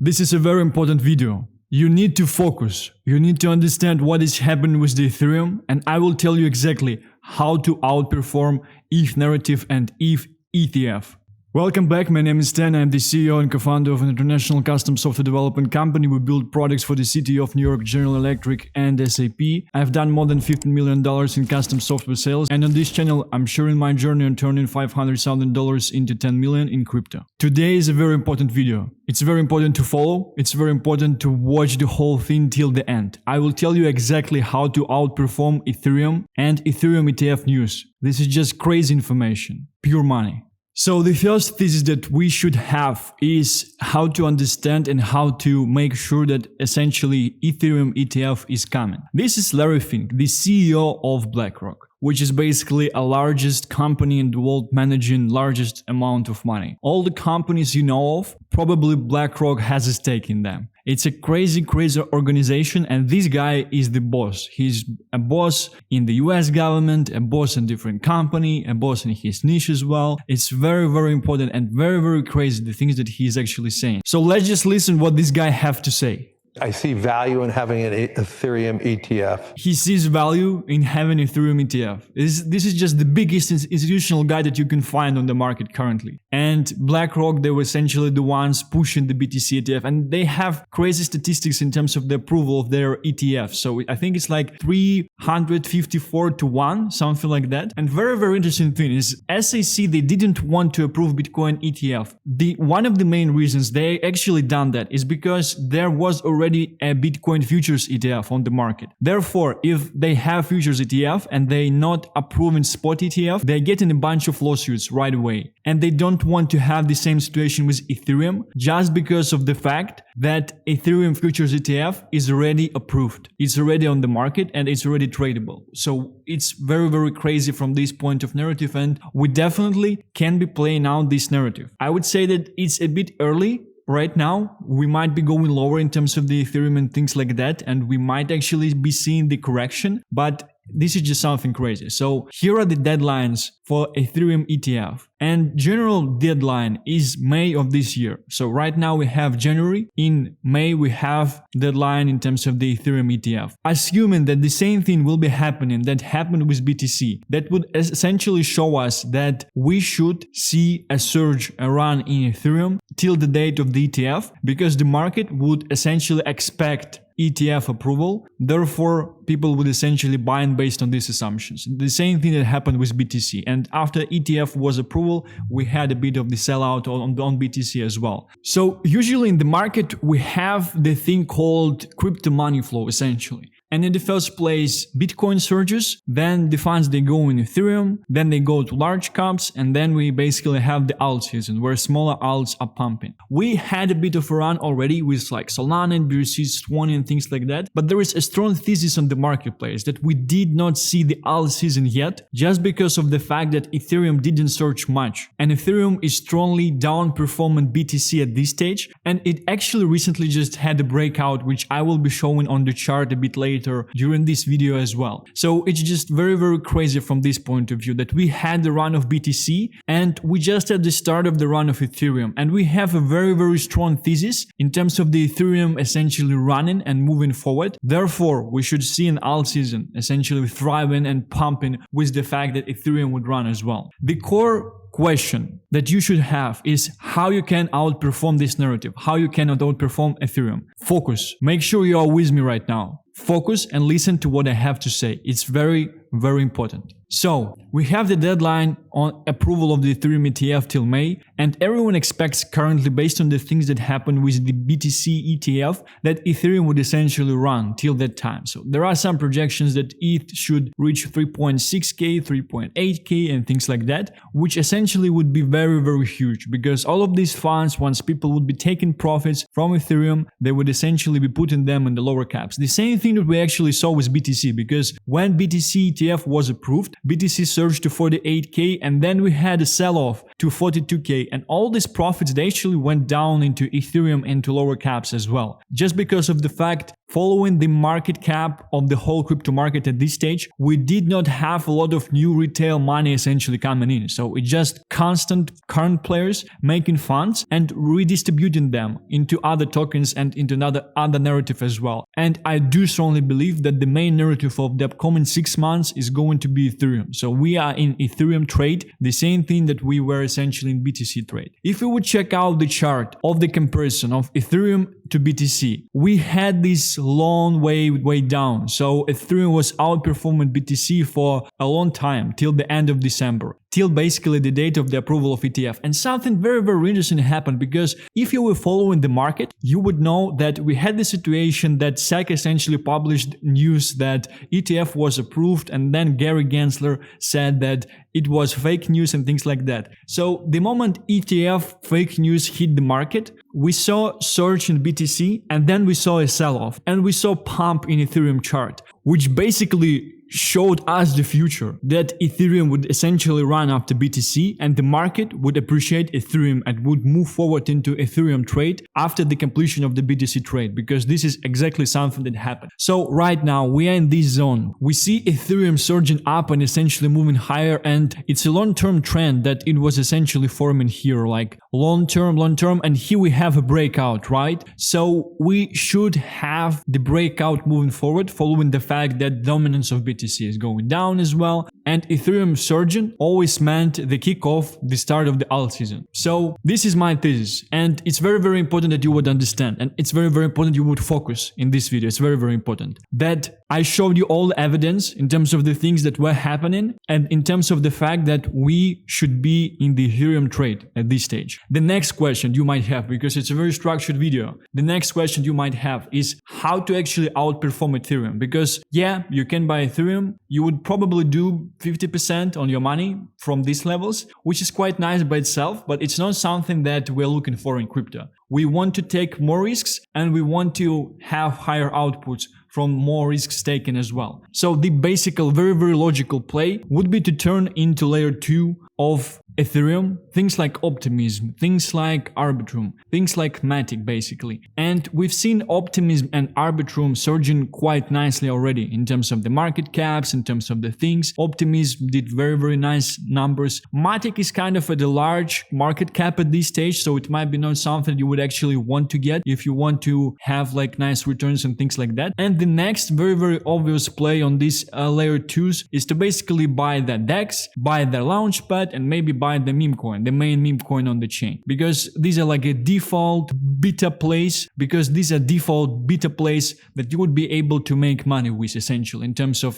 This is a very important video. You need to focus. You need to understand what is happening with the Ethereum, and I will tell you exactly how to outperform ETH narrative and ETH ETF. Welcome back, my name is Stan, I'm the CEO and co-founder of an international custom software development company. We build products for the city of New York, General Electric and SAP. I've done more than $15 million in custom software sales, and on this channel I'm sharing my journey on turning $500,000 into 10 million in crypto. Today is a very important video. It's very important to follow, it's very important to watch the whole thing till the end. I will tell you exactly how to outperform Ethereum and Ethereum ETF news. This is just crazy information, pure money. So the first thesis that we should have is how to understand and how to make sure that essentially Ethereum ETF is coming. This is Larry Fink, the CEO of BlackRock, which is basically a largest company in the world managing largest amount of money. All the companies you know of, probably BlackRock has a stake in them. It's a crazy organization, and this guy is the boss. He's a boss in the US government, a boss in different company, a boss in his niche as well. It's very, very important and very, very crazy the things that he's actually saying. So let's just listen what this guy have to say. I see value in having an Ethereum ETF. He sees value in having Ethereum ETF. This is just the biggest institutional guy that you can find on the market currently. And BlackRock, they were essentially the ones pushing the BTC ETF, and they have crazy statistics in terms of the approval of their ETF. So I think it's like 354 to 1, something like that. And very, very interesting thing is SEC, they didn't want to approve Bitcoin ETF. One of the main reasons they actually done that is because there was already a Bitcoin futures ETF on the market. Therefore, if they have futures ETF and they not approving spot ETF, they're getting a bunch of lawsuits right away. And they don't want to have the same situation with Ethereum just because of the fact that Ethereum futures ETF is already approved. It's already on the market and it's already tradable. So it's very, very crazy from this point of narrative, and we definitely can be playing out this narrative. I would say that it's a bit early. Right now, we might be going lower in terms of the Ethereum and things like that, and we might actually be seeing the correction, but this is just something crazy. So here are the deadlines for Ethereum ETF, and general deadline is May of this year. So right now we have January. In May we have deadline in terms of the Ethereum ETF. Assuming that the same thing will be happening that happened with BTC, that would essentially show us that we should see a surge, a run in Ethereum till the date of the ETF, because the market would essentially expect ETF approval. Therefore, people would essentially buy in based on these assumptions. The same thing that happened with BTC. And after ETF was approval, we had a bit of the sellout on BTC as well. So usually in the market, we have the thing called crypto money flow essentially. And in the first place, Bitcoin surges, then the funds, they go in Ethereum, then they go to large caps, and then we basically have the alt season where smaller alts are pumping. We had a bit of a run already with like Solana and BRC20 and things like that, but there is a strong thesis on the marketplace that we did not see the alt season yet, just because of the fact that Ethereum didn't surge much. And Ethereum is strongly down-performing BTC at this stage, and it actually recently just had a breakout, which I will be showing on the chart a bit later during this video as well. So it's just very, very crazy from this point of view that we had the run of BTC and we just at the start of the run of Ethereum, and we have a very, very strong thesis in terms of the Ethereum essentially running and moving forward. Therefore, we should see an alt season essentially thriving and pumping with the fact that Ethereum would run as well. The core question that you should have is how you can outperform this narrative, how you cannot outperform Ethereum. Focus. Make sure you are with me right now. Focus and listen to what I have to say. It's very, very important. So we have the deadline on approval of the Ethereum ETF till May, and everyone expects currently, based on the things that happened with the BTC ETF, that Ethereum would essentially run till that time. So there are some projections that ETH should reach 3.6k, 3.8k and things like that, which essentially would be very, very huge, because all of these funds, once people would be taking profits from Ethereum, they would essentially be putting them in the lower caps. The same thing that we actually saw with BTC, because when BTC ETF was approved, BTC surged to 48k, and then we had a sell-off to 42k, and all these profits, they actually went down into Ethereum and to lower caps as well, just because of the fact, following the market cap of the whole crypto market at this stage, we did not have a lot of new retail money essentially coming in. So it's just constant current players making funds and redistributing them into other tokens and into other narrative as well. And I do strongly believe that the main narrative of the upcoming 6 months is going to be Ethereum. So we are in Ethereum trade, the same thing that we were essentially in BTC trade. If we would check out the chart of the comparison of Ethereum to BTC, we had this long way down. So Ethereum was outperforming BTC for a long time, till the end of December, till basically the date of the approval of ETF. And something very, very interesting happened, because if you were following the market, you would know that we had the situation that SEC essentially published news that ETF was approved, and then Gary Gensler said that it was fake news and things like that. So the moment ETF fake news hit the market, we saw surge in BTC, and then we saw a sell-off, and we saw pump in Ethereum chart, which basically showed us the future, that Ethereum would essentially run after BTC and the market would appreciate Ethereum and would move forward into Ethereum trade after the completion of the BTC trade, because this is exactly something that happened. So right now we are in this zone. We see Ethereum surging up and essentially moving higher, and it's a long-term trend that it was essentially forming here, like long-term, and here we have a breakout, right? So we should have the breakout moving forward, following the fact that dominance of BTC is going down as well, and Ethereum surging always meant the kickoff, the start of the alt season. So this is my thesis, and it's very, very important that you would understand, and it's very, very important you would focus in this video. It's very, very important that I showed you all the evidence in terms of the things that were happening, and in terms of the fact that we should be in the Ethereum trade at this stage. The next question you might have, because it's a very structured video, the next question you might have is how to actually outperform Ethereum. Because yeah, you can buy Ethereum, you would probably do 50% on your money from these levels, which is quite nice by itself, but it's not something that we're looking for in crypto. We want to take more risks, and we want to have higher outputs from more risks taken as well. So the basic, very, very logical play would be to turn into layer 2 of Ethereum, things like Optimism, things like Arbitrum, things like Matic basically. And we've seen Optimism and Arbitrum surging quite nicely already in terms of the market caps, in terms of the things. Optimism did very, very nice numbers. Matic is kind of at a large market cap at this stage, so it might be not something you would actually want to get if you want to have like nice returns and things like that. And the next very, very obvious play on these layer 2s is to basically buy the DEX, buy the Launchpad, and maybe buy the Memecoin, the main Memecoin on the chain, because these are like a default beta plays, because these are default beta plays that you would be able to make money with essentially in terms of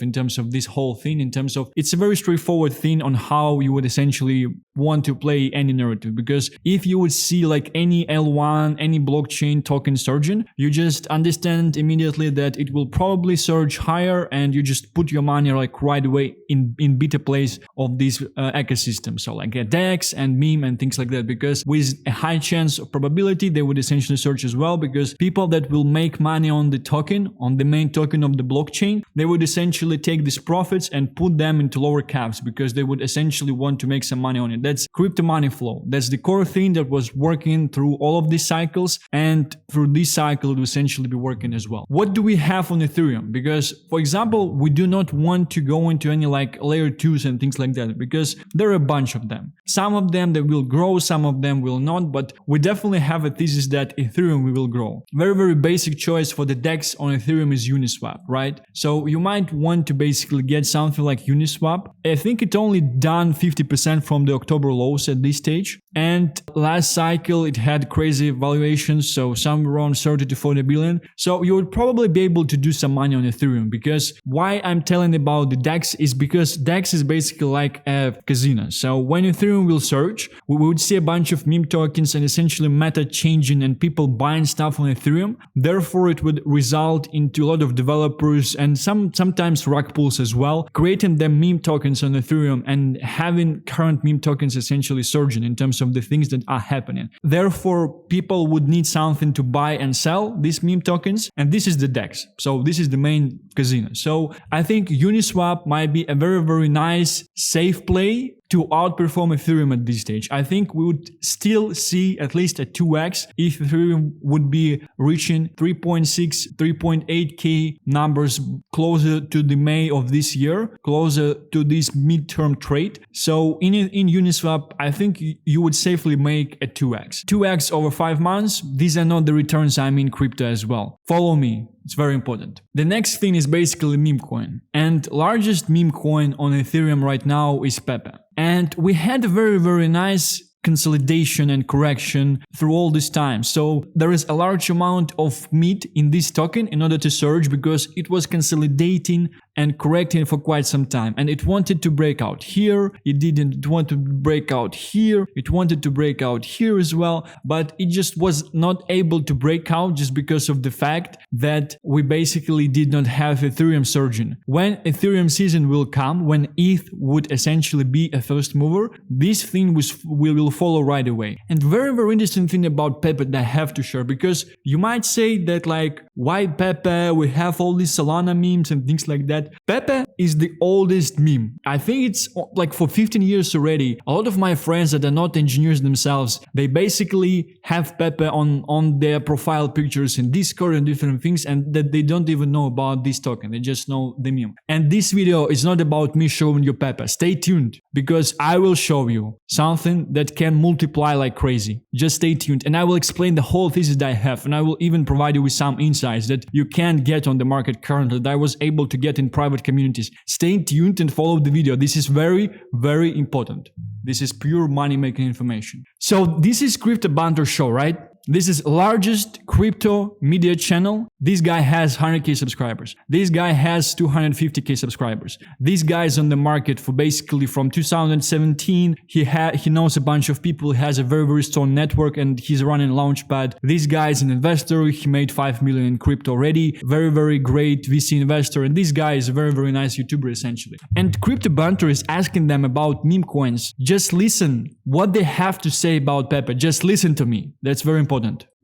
this whole thing, in terms of it's a very straightforward thing on how you would essentially want to play any narrative. Because if you would see like any L1, any blockchain token surging, you just understand immediately that it will probably surge higher, and you just put your money like right away in beta plays of this ecosystem. So like a DEX and meme and things like that, because with a high chance of probability they would essentially search as well, because people that will make money on the token, on the main token of the blockchain, they would essentially take these profits and put them into lower caps, because they would essentially want to make some money on it. That's crypto money flow. That's the core thing that was working through all of these cycles, and through this cycle it will essentially be working as well. What do we have on Ethereum? Because for example, we do not want to go into any like layer 2s and things like that, because there are a bunch of them. Some of them they will grow, some of them will not, but we definitely have a thesis that Ethereum will grow. Very, very basic choice for the DEX on Ethereum is Uniswap, right? So you might want to basically get something like Uniswap. I think it only done 50% from the October lows at this stage. And last cycle it had crazy valuations, so somewhere around 30 to 40 billion. So you would probably be able to do some money on Ethereum. Because why I'm telling about the DEX is because DEX is basically like a casino. So when Ethereum will surge, we would see a bunch of meme tokens and essentially meta changing and people buying stuff on Ethereum. Therefore it would result into a lot of developers and sometimes rug pulls as well, creating them meme tokens on Ethereum and having current meme tokens essentially surging in terms of the things that are happening. Therefore people would need something to buy and sell these meme tokens, and this is the DEX. So this is the main casino. So I think Uniswap might be a very, very nice safe play to outperform Ethereum at this stage. I think we would still see at least a 2x if Ethereum would be reaching 3.6, 3.8k numbers closer to the May of this year, closer to this midterm trade. So in Uniswap, I think you would safely make a 2x. 2x over 5 months, these are not the returns I'm in crypto as well. Follow me. It's very important. The next thing is basically Memecoin. And largest meme coin on Ethereum right now is Pepe. And we had a very, very nice consolidation and correction through all this time. So there is a large amount of meat in this token in order to surge because it was consolidating and correcting for quite some time. And it wanted to break out here. It didn't want to break out here. It wanted to break out here as well. But it just was not able to break out just because of the fact that we basically did not have Ethereum surging. When Ethereum season will come, when ETH would essentially be a first mover, this thing will follow right away. And very, very interesting thing about Pepe that I have to share, because you might say that like, why Pepe? We have all these Solana memes and things like that. Pepe is the oldest meme. I think it's like for 15 years already. A lot of my friends that are not engineers themselves, they basically have Pepe on their profile pictures in Discord and different things, and that they don't even know about this token. They just know the meme. And this video is not about me showing you Pepe. Stay tuned, because I will show you something that can multiply like crazy. Just stay tuned, and I will explain the whole thesis that I have, and I will even provide you with some insights that you can't get on the market currently, that I was able to get in private communities. Stay tuned and follow the video. This is very, very important. This is pure money-making information. So this is Crypto Banter Show, right? This is largest crypto media channel. This guy has 100k subscribers. This guy has 250k subscribers. This guy is on the market for basically from 2017. He knows a bunch of people. He has a very, very strong network, and he's running Launchpad. This guy is an investor. He made 5 million in crypto already. Very, very great VC investor. And this guy is a very, very nice YouTuber essentially. And Crypto Banter is asking them about meme coins. Just listen what they have to say about Pepe. Just listen to me. That's very important.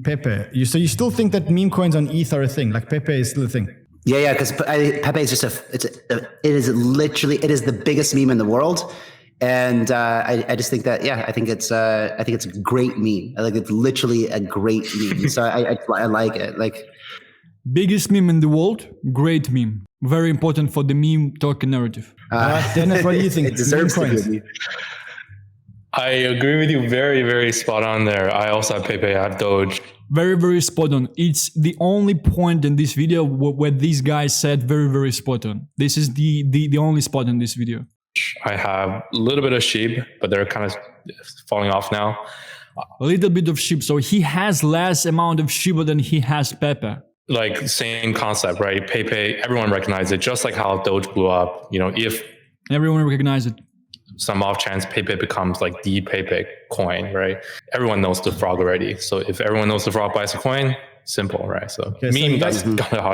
Pepe, so you still think that meme coins on ETH are a thing? Like Pepe is still a thing? Yeah, because Pepe is just it is the biggest meme in the world, and I just think that I think it's a great meme. I think it's literally a great meme. So I like it. Like, biggest meme in the world, great meme. Very important for the meme token narrative. Dennis, what do you think? It deserves meme coins. to be. I agree with you. Very, very spot on there. I also have Pepe, I have Doge. Very, very spot on. It's the only point in this video where these guys said very, very spot on. This is the only spot in this video. I have a little bit of sheep, but they're kind of falling off now. A little bit of sheep. So he has less amount of Shiba than he has Pepe. Like same concept, right? Pepe, everyone recognizes it, just like how Doge blew up. You know, if everyone recognizes it. Some off chance Pepe becomes like the Pepe coin, right? Everyone knows the frog already. So if everyone knows the frog buys a coin, simple, right? So okay, meme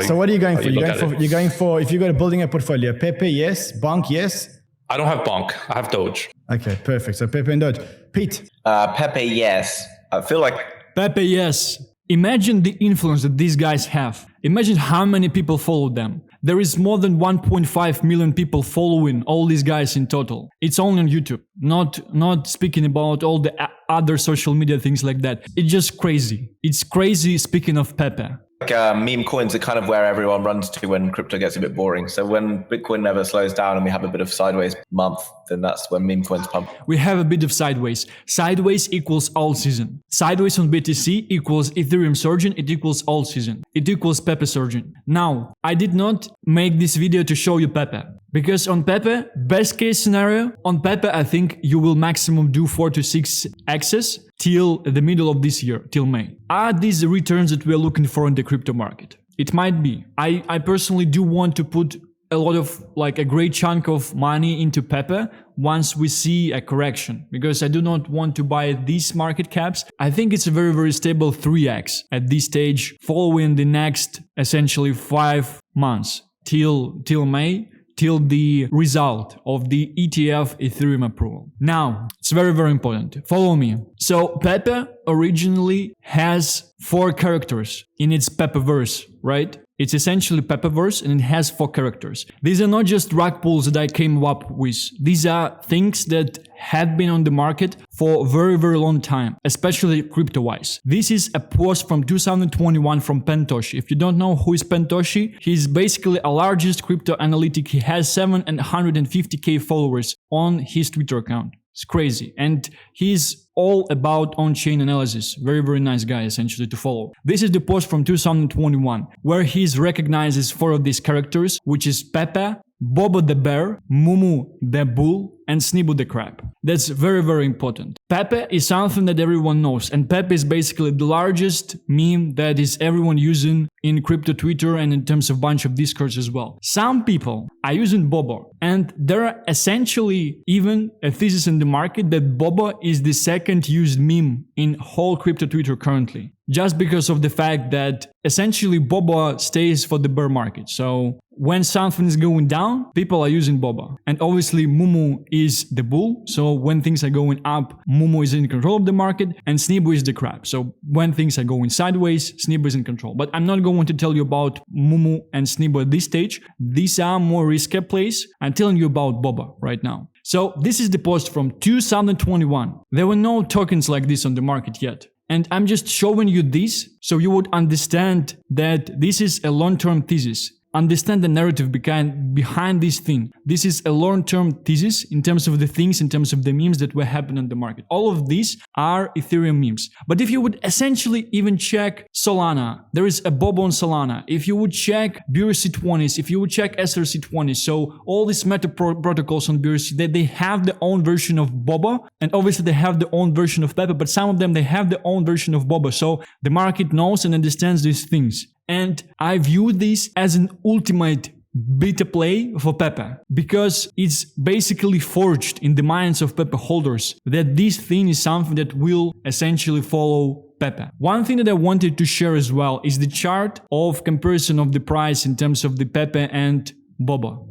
so what are you going for? You're going for if you go to building a portfolio, Pepe, yes. Bonk, yes. I don't have Bonk. I have Doge. Okay, perfect. So Pepe and Doge. Pete. Pepe, yes. I feel like Pepe, yes. Imagine the influence that these guys have. Imagine how many people follow them. There is more than 1.5 million people following all these guys in total. It's only on YouTube, not speaking about all the other social media things like that. It's just crazy. It's crazy speaking of Pepe. meme coins are kind of where everyone runs to when crypto gets a bit boring. So when Bitcoin never slows down and we have a bit of sideways month, then that's when meme coins pump. We have a bit of sideways. Sideways equals all season. Sideways on BTC equals Ethereum surging. It equals all season. It equals Pepe surging. Now, I did not make this video to show you Pepe. Because on Pepe, best case scenario, on Pepe, I think you will maximum do 4 to 6 X's till the middle of this year, till May. Are these the returns that we're looking for in the crypto market? It might be. I personally do want to put a lot of, like a great chunk of money into Pepe once we see a correction, because I do not want to buy these market caps. I think it's a very, very stable 3x at this stage, following the next essentially 5 months till May. Till the result of the ETF Ethereum approval. Now, it's very, very important. Follow me. So Pepe originally has 4 characters in its Pepe verse, right? It's essentially Pepeverse, and it has 4 characters. These are not just rug pulls that I came up with. These are things that have been on the market for a very, very long time, especially crypto-wise. This is a post from 2021 from Pentoshi. If you don't know who is Pentoshi, he's basically a largest crypto analytic. He has 750k followers on his Twitter account. It's crazy. And he's all about on-chain analysis. Very, very nice guy, essentially, to follow. This is the post from 2021, where he recognizes 4 of these characters, which is Pepe, Bobo the bear, Mumu the bull, and Snibu the crab. That's very, very important. Pepe is something that everyone knows, and Pepe is basically the largest meme that is everyone using in crypto Twitter and in terms of bunch of discords as well. Some people are using Bobo, and there are essentially even a thesis in the market that Bobo is the second used meme in whole crypto Twitter currently. Just because of the fact that essentially Bobo stays for the bear market. So when something is going down, people are using Bobo. And obviously Mumu is the bull. So when things are going up, Mumu is in control of the market, and Snibu is the crab. So when things are going sideways, Snibu is in control. But I'm not going to tell you about Mumu and Snibu at this stage. These are more risky plays. I'm telling you about Bobo right now. So this is the post from 2021. There were no tokens like this on the market yet. And I'm just showing you this so you would understand that this is a long-term thesis. Understand the narrative behind this thing. This is a long-term thesis in terms of the things, in terms of the memes that were happening on the market. All of these are Ethereum memes. But if you would essentially even check Solana, there is a Bobo on Solana. If you would check BRC20s, if you would check SRC20s, so all these meta protocols on BRC, they have their own version of Bobo, and obviously they have their own version of Pepe, but some of them, they have their own version of Bobo. So the market knows and understands these things. And I view this as an ultimate beta play for Pepe, because it's basically forged in the minds of Pepe holders that this thing is something that will essentially follow Pepe. One thing that I wanted to share as well is the chart of comparison of the price in terms of the Pepe and Bobo.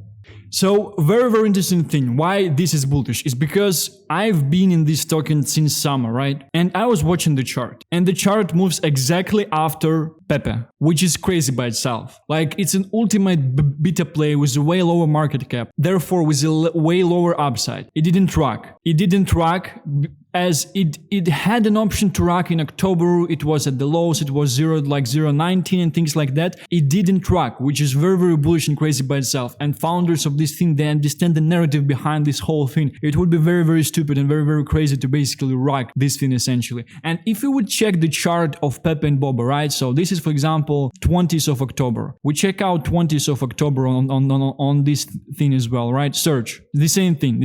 So very, very interesting thing. Why this is bullish is because I've been in this token since summer, right? And I was watching the chart, and the chart moves exactly after Pepe, which is crazy by itself. Like, it's an ultimate beta play with a way lower market cap, therefore with a way lower upside. It didn't track. It didn't track as it had an option to rock in October. It was at the lows, it was 0.19 and things like that. It didn't track, which is very, very bullish and crazy by itself. And founders of this thing, they understand the narrative behind this whole thing. It would be very, very stupid and very, very crazy to basically rock this thing essentially. And if you would check the chart of Pepe and Bobo, right? So this is, for example, 20th of October. We check out 20th of October on this thing as well, right? Search. The same thing.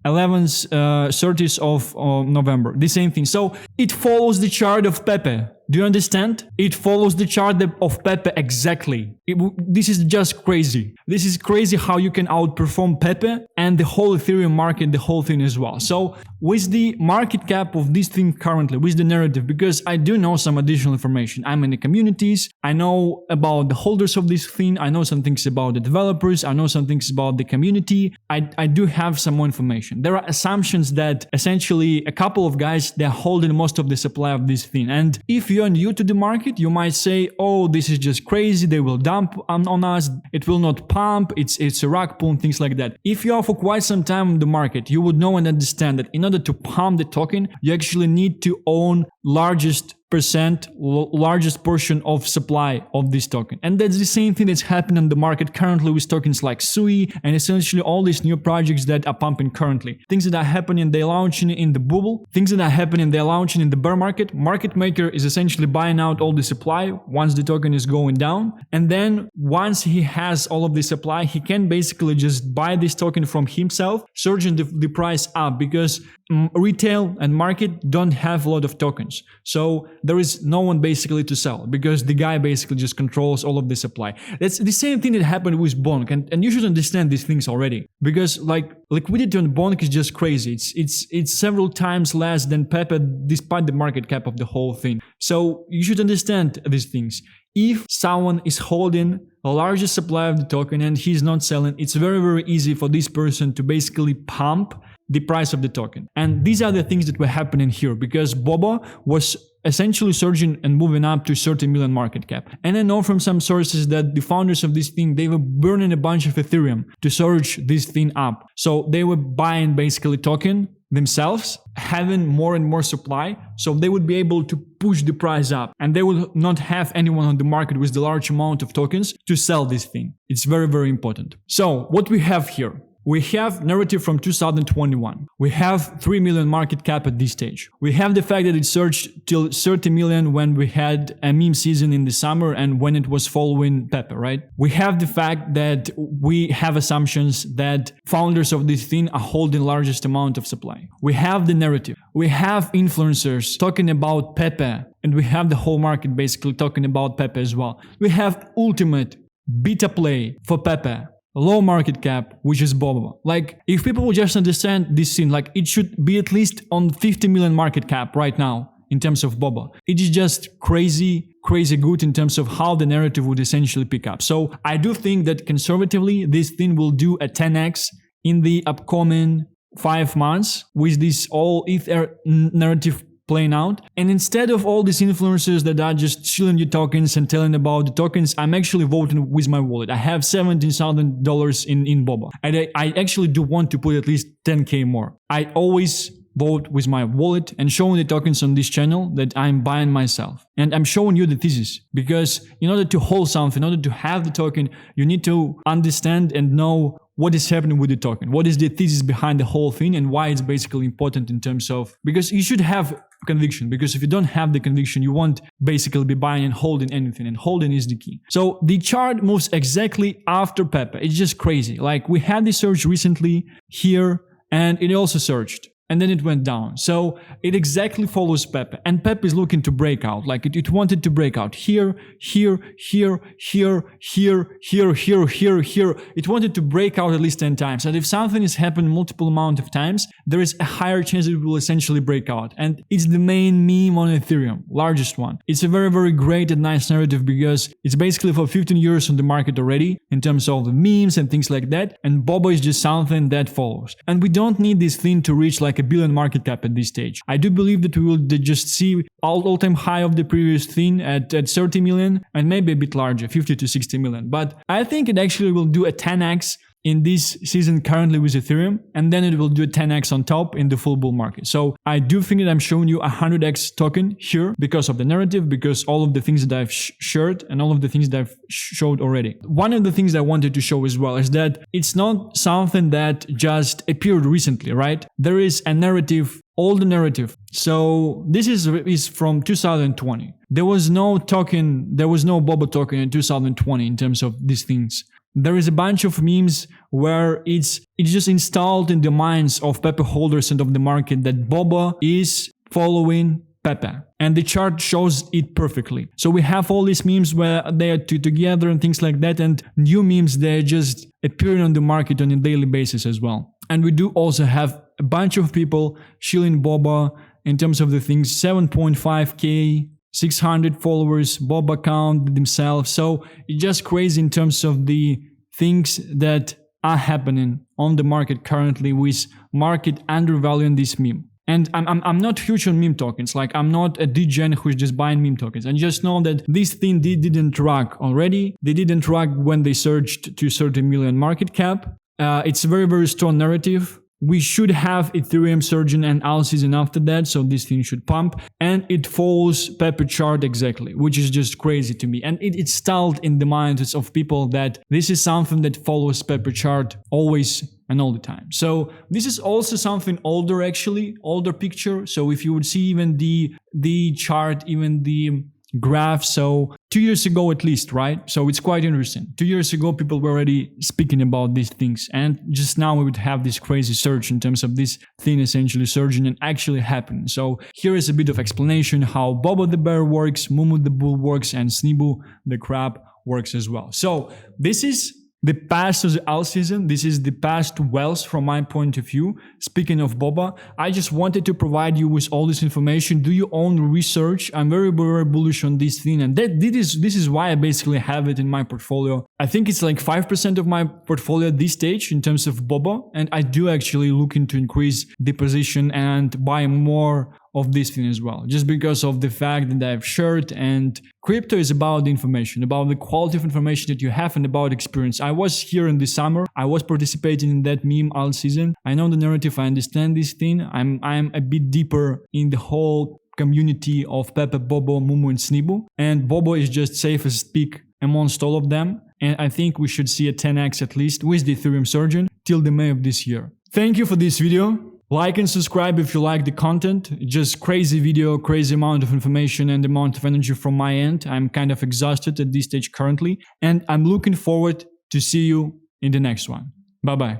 11th, 30th of November, the same thing. So it follows the chart of Pepe. Do you understand? It follows the chart of Pepe exactly. This is just crazy. This is crazy how you can outperform Pepe and the whole Ethereum market, the whole thing as well. So with the market cap of this thing currently, with the narrative, because I do know some additional information. I'm in the communities. I know about the holders of this thing. I know some things about the developers. I know some things about the community. I do have some more information. There are assumptions that essentially a couple of guys, they're holding most of the supply of this thing. And if you're new to the market, you might say, oh, this is just crazy. They will dump on us. It will not pump. It's a rug pull and things like that. If you are for quite some time in the market, you would know and understand that in order to pump the token, you actually need to own largest portion of supply of this token. And that's the same thing that's happening in the market currently with tokens like Sui and essentially all these new projects that are pumping currently. Things that are happening, they're launching in the bubble. Things that are happening, they're launching in the bear market. Market maker is essentially buying out all the supply once the token is going down. And then once he has all of the supply, he can basically just buy this token from himself, surging the price up, because retail and market don't have a lot of tokens. So there is no one basically to sell, because the guy basically just controls all of the supply. That's the same thing that happened with Bonk, and you should understand these things already, because like liquidity on Bonk is just crazy. It's several times less than Pepe despite the market cap of the whole thing. So you should understand these things. If someone is holding a larger supply of the token and he's not selling, it's very, very easy for this person to basically pump the price of the token. And these are the things that were happening here, because Bobo was essentially surging and moving up to 30 million market cap. And I know from some sources that the founders of this thing, they were burning a bunch of Ethereum to surge this thing up. So they were buying basically token themselves, having more and more supply, so they would be able to push the price up, and they will not have anyone on the market with the large amount of tokens to sell this thing. It's very, very important. So what we have here, we have narrative from 2021. We have 3 million market cap at this stage. We have the fact that it surged till 30 million when we had a meme season in the summer and when it was following Pepe, right? We have the fact that we have assumptions that founders of this thing are holding largest amount of supply. We have the narrative. We have influencers talking about Pepe, and we have the whole market basically talking about Pepe as well. We have ultimate beta play for Pepe. Low market cap, which is Bobo. Like, if people will just understand this scene, like, it should be at least on 50 million market cap right now in terms of Bobo. It is just crazy good in terms of how the narrative would essentially pick up. So I do think that conservatively, this thing will do a 10x in the upcoming 5 months with this all Ether narrative playing out. And instead of all these influencers that are just shilling you tokens and telling about the tokens, I'm actually voting with my wallet. I have $17,000 in Bobo. And I actually do want to put at least 10K more. I always vote with my wallet and showing the tokens on this channel that I'm buying myself. And I'm showing you the thesis, because in order to hold something, in order to have the token, you need to understand and know what is happening with the token, what is the thesis behind the whole thing, and why it's basically important in terms of, because you should have conviction, because if you don't have the conviction, you won't basically be buying and holding anything, and holding is the key. So the chart moves exactly after Pepe. It's just crazy. Like, we had this surge recently here, and it also surged, and then it went down. So it exactly follows Pepe, and Pepe is looking to break out. Like, it wanted to break out here. It wanted to break out at least 10 times. And if something is happening multiple amount of times, there is a higher chance that it will essentially break out. And it's the main meme on Ethereum, largest one. It's a very, very great and nice narrative, because it's basically for 15 years on the market already in terms of the memes and things like that. And Bobo is just something that follows. And we don't need this thing to reach like a billion market cap at this stage. I do believe that we will just see all-time high of the previous thing at 30 million, and maybe a bit larger, 50 to 60 million. But I think it actually will do a 10x in this season currently with Ethereum, and then it will do a 10x on top in the full bull market. So I do think that I'm showing you a 100x token here because of the narrative, because all of the things that I've shared and all of the things that I've showed already. One of the things I wanted to show as well is that it's not something that just appeared recently, right? There is a narrative, older narrative. So this is from 2020. There was no Bobo token in 2020 in terms of these things. There is a bunch of memes where it's just installed in the minds of Pepe holders and of the market that Bobo is following Pepe. And the chart shows it perfectly. So we have all these memes where they are together and things like that, and new memes, they're just appearing on the market on a daily basis as well. And we do also have a bunch of people shilling Bobo in terms of the things, 7.5K, 600 followers, Bobo account themselves. So it's just crazy in terms of the things that are happening on the market currently, with market undervaluing this meme. And I'm not huge on meme tokens. Like, I'm not a degen who's just buying meme tokens. And just know that this thing didn't rug already. They didn't rug when they surged to 30 million market cap. It's a very, very strong narrative. We should have Ethereum surging and all season after that, so this thing should pump. And it follows Pepe chart exactly, which is just crazy to me. And it's stalled in the minds of people that this is something that follows Pepe chart always and all the time. So this is also something older, actually, older picture. So if you would see even the chart, even the graph, so 2 years ago at least, right? So it's quite interesting. 2 years ago, people were already speaking about these things, and just now we would have this crazy surge in terms of this thing essentially surging and actually happening. So here is a bit of explanation how Bobo the bear works, Mumu the bull works, and Snibu the crab works as well. So this is the past of the alt season. This is the past wealth from my point of view. Speaking of Bobo, I just wanted to provide you with all this information. Do your own research. I'm very, very bullish on this thing. And this is why I basically have it in my portfolio. I think it's like 5% of my portfolio at this stage in terms of Bobo. And I do actually looking to increase the position and buy more of this thing as well, just because of the fact that I've shared. And crypto is about the information, about the quality of information that you have and about experience. I was here in the summer. I was participating in that meme alt season. I know the narrative. I understand this thing. I'm a bit deeper in the whole community of Pepe, Bobo, Mumu, and Snibu. And Bobo is just safest pick amongst all of them. And I think we should see a 10x at least with the Ethereum surgeon till the May of this year. Thank you for this video. Like and subscribe if you like the content. Just crazy video, crazy amount of information and amount of energy from my end. I'm kind of exhausted at this stage currently. And I'm looking forward to see you in the next one. Bye-bye.